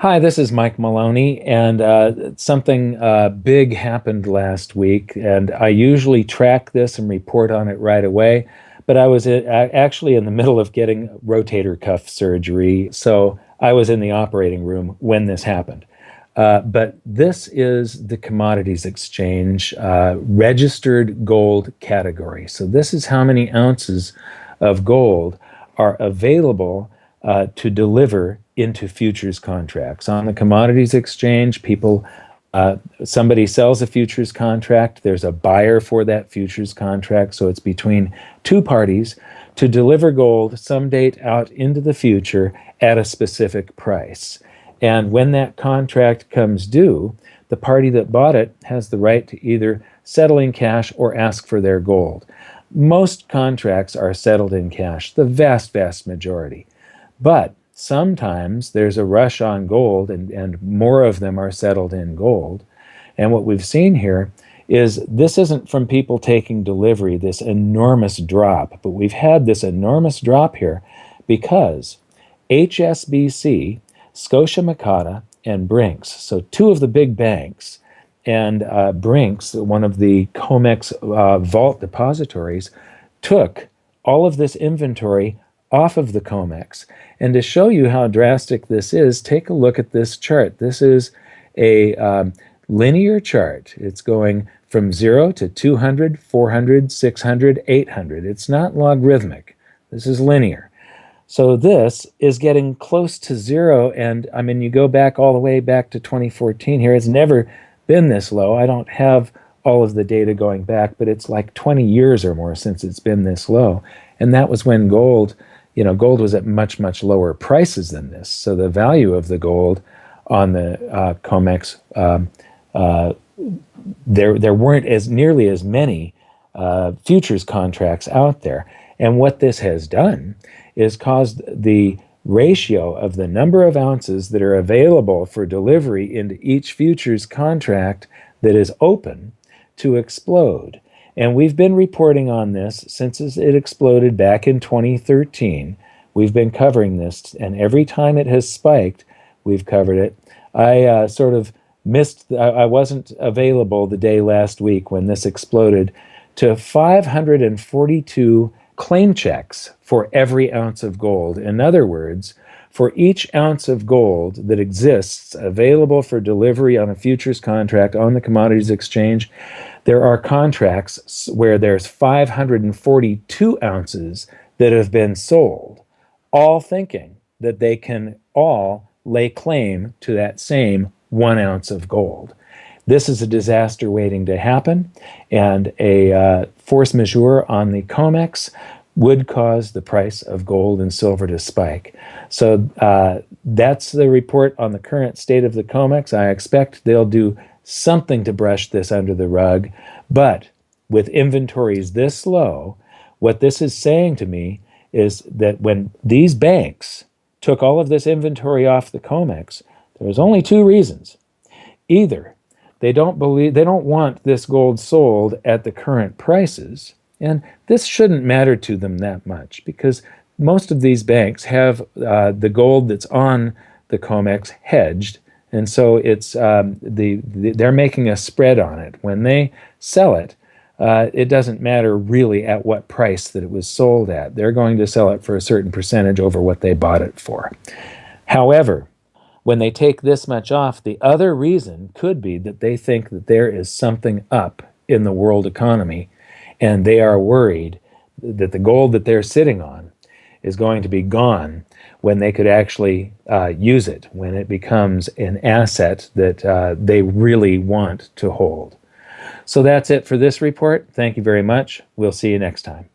Hi, this is Mike Maloney, and something big happened last week, and I usually track this and report on it right away, but I was actually in the middle of getting rotator cuff surgery, so I was in the operating room when this happened. But this is the commodities exchange registered gold category. So this is how many ounces of gold are available to deliver into futures contracts. On the commodities exchange, somebody sells a futures contract, there's a buyer for that futures contract, so it's between two parties to deliver gold some date out into the future at a specific price. And when that contract comes due, the party that bought it has the right to either settle in cash or ask for their gold. Most contracts are settled in cash, the vast, vast majority. But sometimes there's a rush on gold, and more of them are settled in gold. And what we've seen here is this isn't from people taking delivery, this enormous drop, but we've had this enormous drop here because HSBC, Scotia Makata, and Brinks, so two of the big banks, and Brinks, one of the COMEX vault depositories, took all of this inventory off of the COMEX. And to show you how drastic this is, take a look at this chart. This is a linear chart. It's going from 0 to 200, 400, 600, 800. It's not logarithmic. This is linear. So this is getting close to zero. And I mean, you go back all the way back to 2014 here. It's never been this low. I don't have all of the data going back, but it's like 20 years or more since it's been this low. And that was when gold was at much, much lower prices than this. So the value of the gold on the COMEX, there weren't nearly as many futures contracts out there. And what this has done is caused the ratio of the number of ounces that are available for delivery into each futures contract that is open to explode. And we've been reporting on this since it exploded back in 2013. We've been covering this, and every time it has spiked, we've covered it. I sort of missed, I wasn't available the day last week when this exploded to 542 claim checks for every ounce of gold. In other words, for each ounce of gold that exists available for delivery on a futures contract on the commodities exchange, there are contracts where there's 542 ounces that have been sold, all thinking that they can all lay claim to that same 1 ounce of gold. This is a disaster waiting to happen, and a force majeure on the COMEX would cause the price of gold and silver to spike. So that's the report on the current state of the COMEX. I expect they'll do something to brush this under the rug, but with inventories this low, what this is saying to me is that when these banks took all of this inventory off the COMEX, there was only two reasons. Either they don't want this gold sold at the current prices, and this shouldn't matter to them that much because most of these banks have the gold that's on the COMEX hedged, and so it's they're making a spread on it. When they sell it, it doesn't matter really at what price that it was sold at. They're going to sell it for a certain percentage over what they bought it for. However, when they take this much off, the other reason could be that they think that there is something up in the world economy, and they are worried that the gold that they're sitting on is going to be gone when they could actually use it, when it becomes an asset that they really want to hold. So that's it for this report. Thank you very much. We'll see you next time.